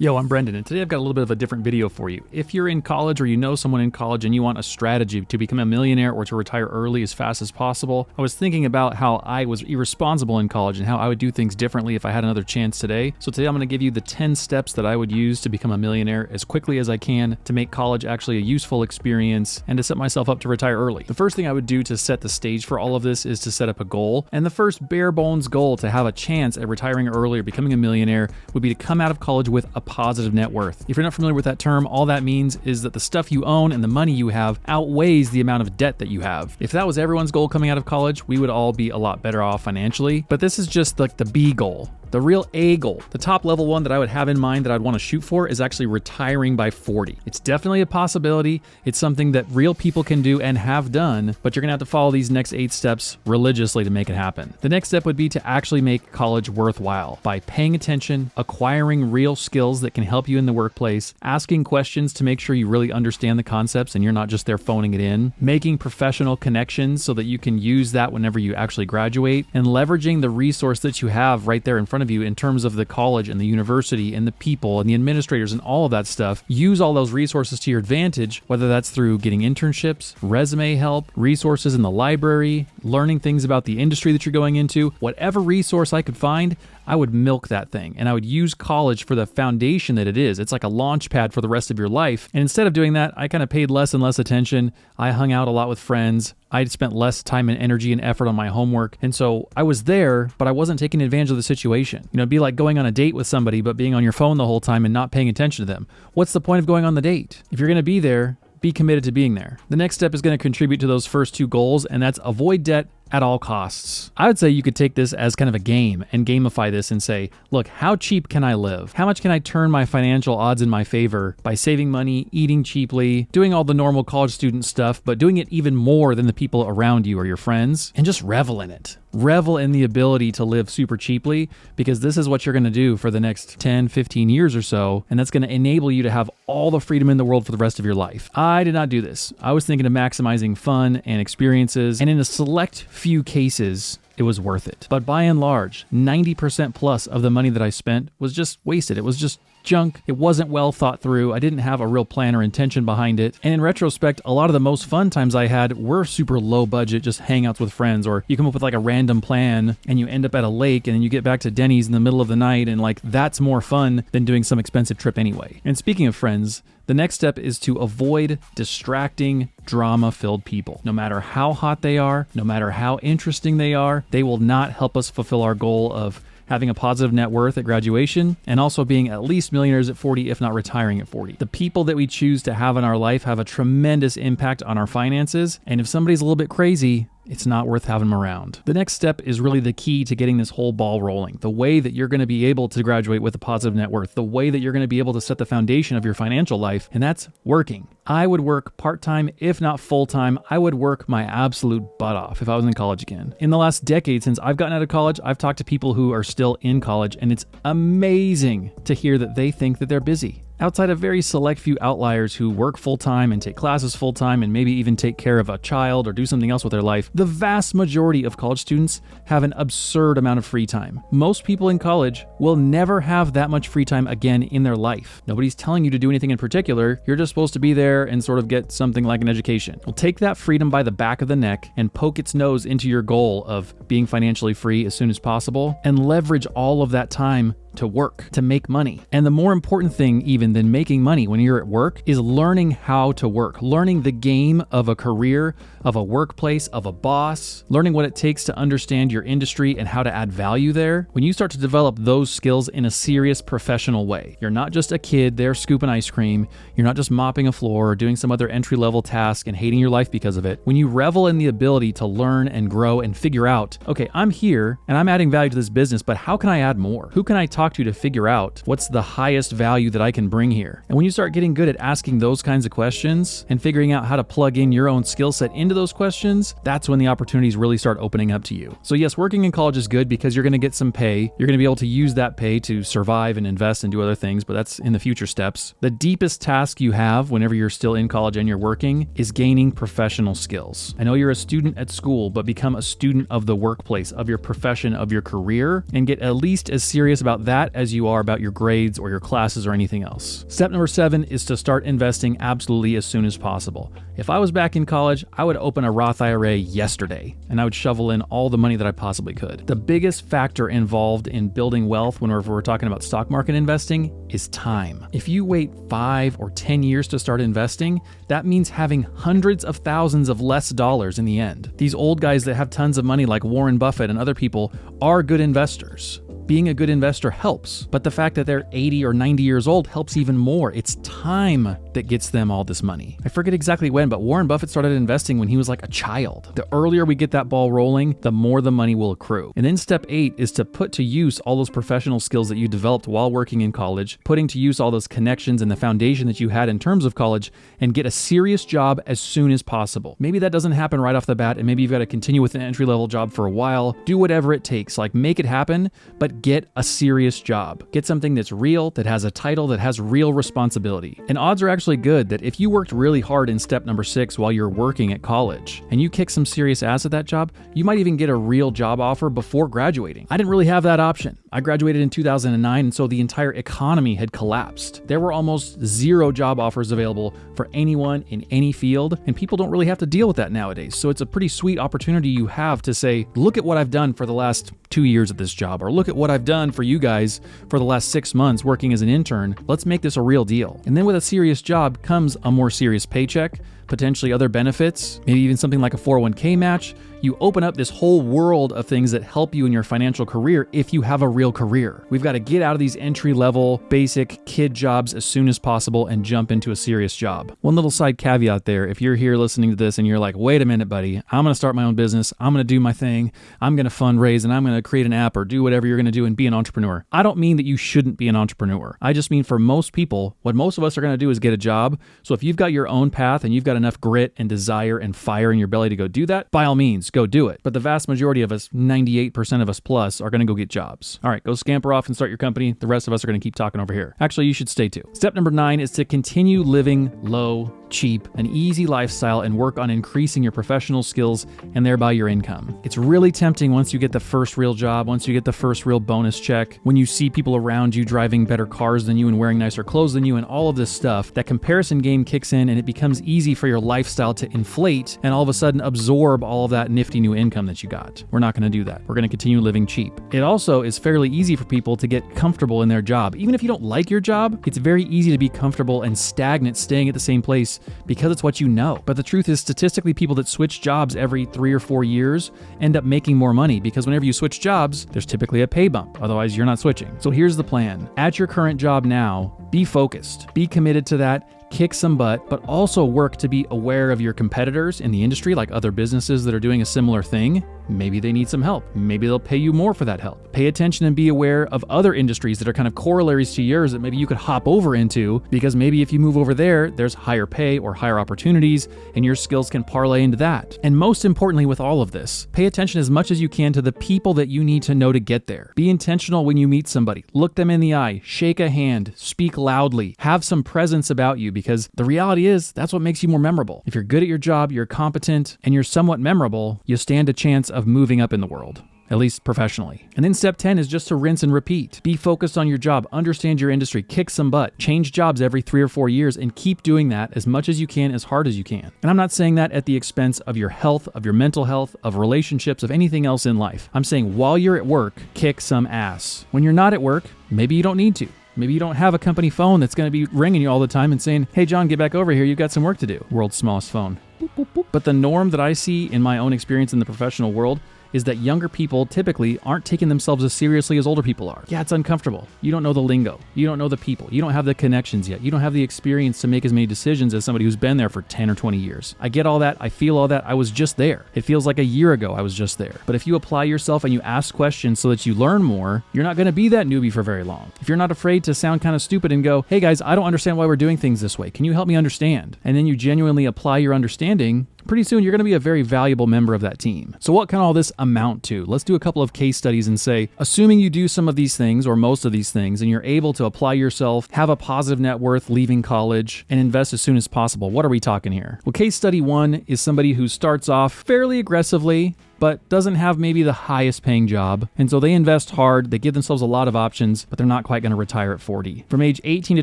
Yo, I'm Brendan, and today I've got a little bit of a different video for you. If you're in college or you know someone in college and you want a strategy to become a millionaire or to retire early as fast as possible, I was thinking about how I was irresponsible in college and how I would do things differently if I had another chance today. So today I'm going to give you the 10 steps that I would use to become a millionaire as quickly as I can to make college actually a useful experience and to set myself up to retire early. The first thing I would do to set the stage for all of this is to set up a goal. And the first bare bones goal to have a chance at retiring early or becoming a millionaire would be to come out of college with a positive net worth. If you're not familiar with that term, all that means is that the stuff you own and the money you have outweighs the amount of debt that you have. If that was everyone's goal coming out of college, we would all be a lot better off financially. But this is just like the B goal. The real A goal, the top level one that I would have in mind that I'd want to shoot for is actually retiring by 40. It's definitely a possibility. It's something that real people can do and have done, but you're going to have to follow these next 8 steps religiously to make it happen. The next step would be to actually make college worthwhile by paying attention, acquiring real skills that can help you in the workplace, asking questions to make sure you really understand the concepts and you're not just there phoning it in, making professional connections so that you can use that whenever you actually graduate, and leveraging the resource that you have right there in front of you in terms of the college and the university and the people and the administrators and all of that stuff. Use all those resources to your advantage, whether that's through getting internships, resume help, resources in the library, learning things about the industry that you're going into. Whatever resource I could find, I would milk that thing, and I would use college for the foundation that it is. It's like a launch pad for the rest of your life. And instead of doing that, I kind of paid less and less attention. I hung out a lot with friends. I spent less time and energy and effort on my homework. And so I was there, but I wasn't taking advantage of the situation. It'd be like going on a date with somebody, but being on your phone the whole time and not paying attention to them. What's the point of going on the date? If you're going to be there, be committed to being there. The next step is going to contribute to those first 2 goals, and that's avoid debt at all costs. I would say you could take this as kind of a game and gamify this and say, look, how cheap can I live? How much can I turn my financial odds in my favor by saving money, eating cheaply, doing all the normal college student stuff, but doing it even more than the people around you or your friends, and just revel in it. Revel in the ability to live super cheaply, because this is what you're going to do for the next 10, 15 years or so, and that's going to enable you to have all the freedom in the world for the rest of your life. I did not do this. I was thinking of maximizing fun and experiences, and in a select few cases, it was worth it. But by and large, 90% plus of the money that I spent was just wasted. It was just junk. It wasn't well thought through. I didn't have a real plan or intention behind it. And in retrospect, a lot of the most fun times I had were super low budget, just hangouts with friends, or you come up with like a random plan and you end up at a lake and then you get back to Denny's in the middle of the night, and like that's more fun than doing some expensive trip anyway. And speaking of friends, the next step is to avoid distracting, drama-filled people. No matter how hot they are, no matter how interesting they are, they will not help us fulfill our goal of having a positive net worth at graduation, and also being at least millionaires at 40, if not retiring at 40. The people that we choose to have in our life have a tremendous impact on our finances, and if somebody's a little bit crazy, it's not worth having them around. The next step is really the key to getting this whole ball rolling. The way that you're going to be able to graduate with a positive net worth, the way that you're going to be able to set the foundation of your financial life, and that's working. I would work part-time, if not full-time. I would work my absolute butt off if I was in college again. In the last decade since I've gotten out of college, I've talked to people who are still in college, and it's amazing to hear that they think that they're busy. Outside of very select few outliers who work full-time and take classes full-time and maybe even take care of a child or do something else with their life, the vast majority of college students have an absurd amount of free time. Most people in college will never have that much free time again in their life. Nobody's telling you to do anything in particular. You're just supposed to be there and sort of get something like an education. Well, take that freedom by the back of the neck and poke its nose into your goal of being financially free as soon as possible, and leverage all of that time to work, to make money. And the more important thing even than making money when you're at work is learning how to work, learning the game of a career, of a workplace, of a boss, learning what it takes to understand your industry and how to add value there. When you start to develop those skills in a serious professional way, you're not just a kid there scooping ice cream, you're not just mopping a floor or doing some other entry-level task and hating your life because of it. When you revel in the ability to learn and grow and figure out, okay, I'm here and I'm adding value to this business, but how can I add more? Who can I talk to figure out what's the highest value that I can bring here? And when you start getting good at asking those kinds of questions and figuring out how to plug in your own skill set into those questions, that's when the opportunities really start opening up to you. So yes, working in college is good because you're going to get some pay. You're going to be able to use that pay to survive and invest and do other things, but that's in the future steps. The deepest task you have whenever you're still in college and you're working is gaining professional skills. I know you're a student at school, but become a student of the workplace, of your profession, of your career, and get at least as serious about that that as you are about your grades or your classes or anything else. Step number 7 is to start investing absolutely as soon as possible. If I was back in college, I would open a Roth IRA yesterday, and I would shovel in all the money that I possibly could. The biggest factor involved in building wealth whenever we're talking about stock market investing is time. If you wait 5 or 10 years to start investing, that means having hundreds of thousands of less dollars in the end. These old guys that have tons of money like Warren Buffett and other people are good investors. Being a good investor helps, but the fact that they're 80 or 90 years old helps even more. It's time that gets them all this money. I forget exactly when, but Warren Buffett started investing when he was like a child. The earlier we get that ball rolling, the more the money will accrue. And then step 8 is to put to use all those professional skills that you developed while working in college, putting to use all those connections and the foundation that you had in terms of college, and get a serious job as soon as possible. Maybe that doesn't happen right off the bat, and maybe you've got to continue with an entry-level job for a while. Do whatever it takes, like make it happen, but get a serious job. Get something that's real, that has a title, that has real responsibility. And odds are actually good that if you worked really hard in step number 6 while you're working at college, and you kick some serious ass at that job, you might even get a real job offer before graduating. I didn't really have that option. I graduated in 2009, and so the entire economy had collapsed. There were almost 0 job offers available for anyone in any field, and people don't really have to deal with that nowadays. So it's a pretty sweet opportunity you have to say, look at what I've done for the last 2 years at this job, or look at what I've done for you guys for the last 6 months working as an intern. Let's make this a real deal. And then with a serious job comes a more serious paycheck, potentially other benefits, maybe even something like a 401k match. You open up this whole world of things that help you in your financial career if you have a real career. We've got to get out of these entry-level, basic kid jobs as soon as possible and jump into a serious job. One little side caveat there, if you're here listening to this and you're like, wait a minute, buddy, I'm going to start my own business, I'm going to do my thing, I'm going to fundraise, and I'm going to create an app or do whatever you're going to do and be an entrepreneur. I don't mean that you shouldn't be an entrepreneur. I just mean for most people, what most of us are going to do is get a job. So if you've got your own path and you've got enough grit and desire and fire in your belly to go do that, by all means, go do it. But the vast majority of us, 98% of us plus, are going to go get jobs. All right, go scamper off and start your company. The rest of us are going to keep talking over here. Actually, you should stay too. Step number 9 is to continue living low, cheap, an easy lifestyle and work on increasing your professional skills and thereby your income. It's really tempting once you get the first real job, once you get the first real bonus check, when you see people around you driving better cars than you and wearing nicer clothes than you and all of this stuff, that comparison game kicks in and it becomes easy for your lifestyle to inflate and all of a sudden absorb all of that nifty new income that you got. We're not going to do that. We're going to continue living cheap. It also is fairly easy for people to get comfortable in their job. Even if you don't like your job, it's very easy to be comfortable and stagnant staying at the same place because it's what you know. But the truth is, statistically, people that switch jobs every 3 or 4 years end up making more money because whenever you switch jobs, there's typically a pay bump. Otherwise, you're not switching. So here's the plan. At your current job now, be focused, be committed to that, kick some butt, but also work to be aware of your competitors in the industry, like other businesses that are doing a similar thing. Maybe they need some help. Maybe they'll pay you more for that help. Pay attention and be aware of other industries that are kind of corollaries to yours that maybe you could hop over into, because maybe if you move over there, there's higher pay or higher opportunities, and your skills can parlay into that. And most importantly with all of this, pay attention as much as you can to the people that you need to know to get there. Be intentional when you meet somebody. Look them in the eye, shake a hand, speak loudly, have some presence about you, because the reality is that's what makes you more memorable. If you're good at your job, you're competent, and you're somewhat memorable, you stand a chance of moving up in the world, at least professionally. And then step 10 is just to rinse and repeat. Be focused on your job, understand your industry, kick some butt, change jobs every 3 or 4 years, and keep doing that as much as you can, as hard as you can. And I'm not saying that at the expense of your health, of your mental health, of relationships, of anything else in life. I'm saying while you're at work, kick some ass. When you're not at work, maybe you don't need to. Maybe you don't have a company phone that's going to be ringing you all the time and saying, hey, John, get back over here. You've got some work to do. World's smallest phone. Boop, boop, boop. But the norm that I see in my own experience in the professional world is that younger people typically aren't taking themselves as seriously as older people are. Yeah, it's uncomfortable. You don't know the lingo. You don't know the people. You don't have the connections yet. You don't have the experience to make as many decisions as somebody who's been there for 10 or 20 years. I get all that. I feel all that. I was just there. It feels like a year ago I was just there. But if you apply yourself and you ask questions so that you learn more, you're not going to be that newbie for very long. If you're not afraid to sound kind of stupid and go, hey guys, I don't understand why we're doing things this way. Can you help me understand? And then you genuinely apply your understanding, pretty soon you're going to be a very valuable member of that team. So what can all this amount to? Let's do a couple of case studies and say, assuming you do some of these things or most of these things and you're able to apply yourself, have a positive net worth leaving college, and invest as soon as possible, what are we talking here? Well, case study 1 is somebody who starts off fairly aggressively, but doesn't have maybe the highest paying job. And so they invest hard, they give themselves a lot of options, but they're not quite going to retire at 40. From age 18 to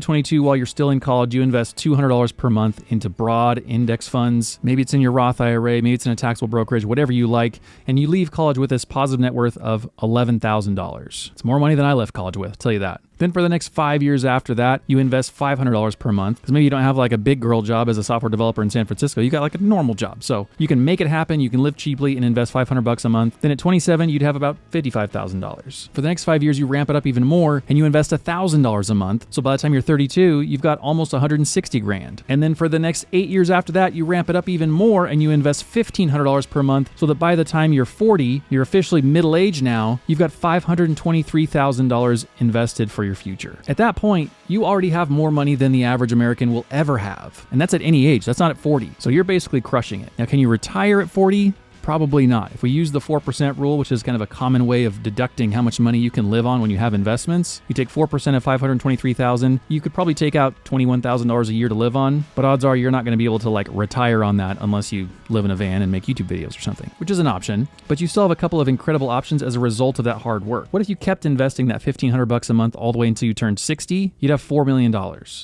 22, while you're still in college, you invest $200 per month into broad index funds. Maybe it's in your Roth IRA, maybe it's in a taxable brokerage, whatever you like. And you leave college with this positive net worth of $11,000. It's more money than I left college with, I'll tell you that. Then for the next 5 years after that, you invest $500 per month, because maybe you don't have like a big girl job as a software developer in San Francisco. You got like a normal job. So you can make it happen. You can live cheaply and invest $500 a month. Then at 27, you'd have about $55,000. For the next 5 years, you ramp it up even more and you invest $1,000 a month. So by the time you're 32, you've got almost 160 grand. And then for the next 8 years after that, you ramp it up even more and you invest $1,500 per month, so that by the time you're 40, you're officially middle-aged now, you've got $523,000 invested for your future. At that point, you already have more money than the average American will ever have. And that's at any age. That's not at 40. So you're basically crushing it. Now, can you retire at 40? Probably not. If we use the 4% rule, which is kind of a common way of deducting how much money you can live on when you have investments, you take 4% of $523,000, you could probably take out $21,000 a year to live on, but odds are you're not going to be able to like retire on that unless you live in a van and make YouTube videos or something, which is an option, but you still have a couple of incredible options as a result of that hard work. What if you kept investing that $1,500 a month all the way until you turned 60? You'd have $4 million.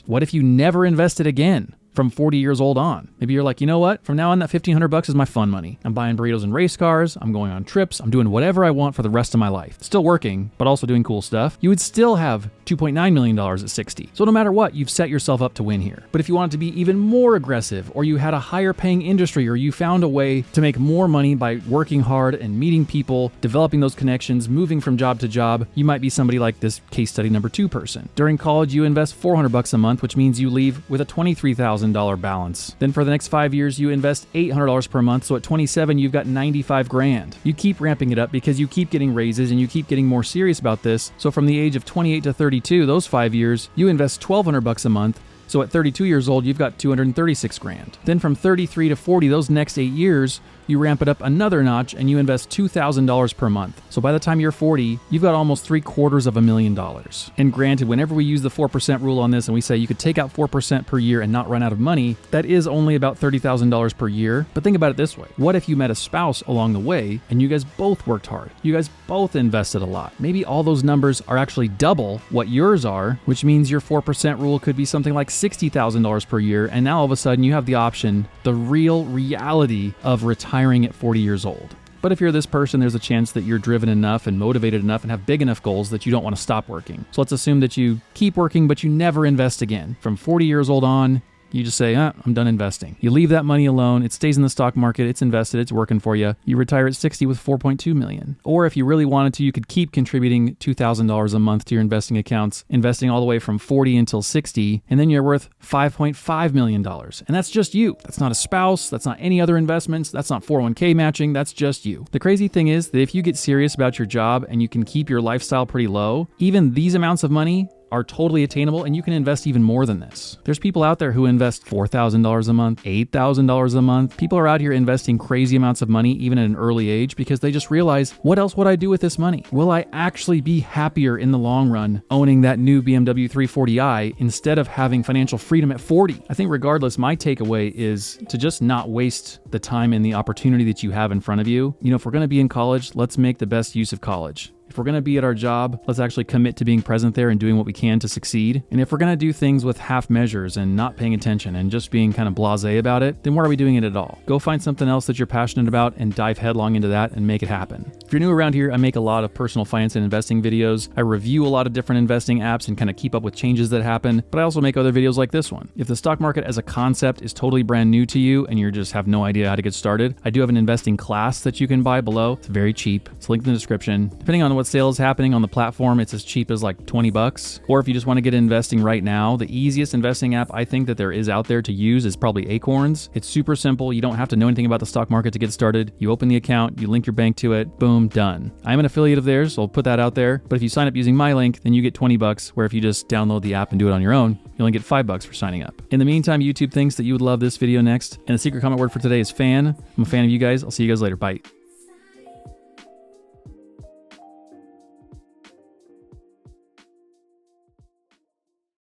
What if you never invested again? From 40 years old on. Maybe you're like, you know what? From now on, that $1,500 is my fun money. I'm buying burritos and race cars. I'm going on trips. I'm doing whatever I want for the rest of my life. Still working, but also doing cool stuff. You would still have $2.9 million at 60. So no matter what, you've set yourself up to win here. But if you wanted to be even more aggressive, or you had a higher paying industry, or you found a way to make more money by working hard and meeting people, developing those connections, moving from job to job, you might be somebody like this case study number 2 person. During college, you invest $400 a month, which means you leave with a $23,000 balance. Then for the next 5 years, you invest $800 per month. So at 27, you've got 95 grand. You keep ramping it up because you keep getting raises and you keep getting more serious about this. So from the age of 28 to 32, those 5 years, you invest $1,200 a month. So at 32 years old, you've got 236 grand. Then from 33 to 40, those next 8 years, you ramp it up another notch and you invest $2,000 per month. So by the time you're 40, you've got almost $750,000. And granted, whenever we use the 4% rule on this and we say you could take out 4% per year and not run out of money, that is only about $30,000 per year. But think about it this way. What if you met a spouse along the way and you guys both worked hard? You guys both invested a lot. Maybe all those numbers are actually double what yours are, which means your 4% rule could be something like $60,000 per year. And now all of a sudden you have the option, the real reality of retiring at 40 years old. But if you're this person, there's a chance that you're driven enough and motivated enough and have big enough goals that you don't want to stop working. So let's assume that you keep working, but you never invest again. From 40 years old on, you just say, I'm done investing. You leave that money alone. It stays in the stock market. It's invested. It's working for you. You retire at 60 with $4.2 million. Or if you really wanted to, you could keep contributing $2,000 a month to your investing accounts, investing all the way from 40 until 60, and then you're worth $5.5 million. And that's just you. That's not a spouse. That's not any other investments. That's not 401k matching. That's just you. The crazy thing is that if you get serious about your job and you can keep your lifestyle pretty low, even these amounts of money are totally attainable, and you can invest even more than this. There's people out there who invest $4,000 a month, $8,000 a month. People are out here investing crazy amounts of money even at an early age because they just realize, what else would I do with this money? Will I actually be happier in the long run owning that new BMW 340i instead of having financial freedom at 40? I think regardless, my takeaway is to just not waste the time and the opportunity that you have in front of you. You know, if we're going to be in college, let's make the best use of college. If we're going to be at our job, let's actually commit to being present there and doing what we can to succeed. And if we're going to do things with half measures and not paying attention and just being kind of blasé about it, then why are we doing it at all? Go find something else that you're passionate about and dive headlong into that and make it happen. If you're new around here, I make a lot of personal finance and investing videos. I review a lot of different investing apps and kind of keep up with changes that happen, but I also make other videos like this one. If the stock market as a concept is totally brand new to you and you just have no idea how to get started, I do have an investing class that you can buy below. It's very cheap. It's linked in the description. Depending on what sale is happening on the platform, it's as cheap as like $20. Or if you just want to get investing right now, the easiest investing app I think that there is out there to use is probably Acorns. It's super simple. You don't have to know anything about the stock market to get started. You open the account, you link your bank to it, boom, done. I'm an affiliate of theirs, so I'll put that out there. But if you sign up using my link, then you get $20, where if you just download the app and do it on your own, you only get $5 for signing up. In the meantime, YouTube thinks that you would love this video next, and the secret comment word for today is fan. I'm a fan of you guys. I'll see you guys later. Bye.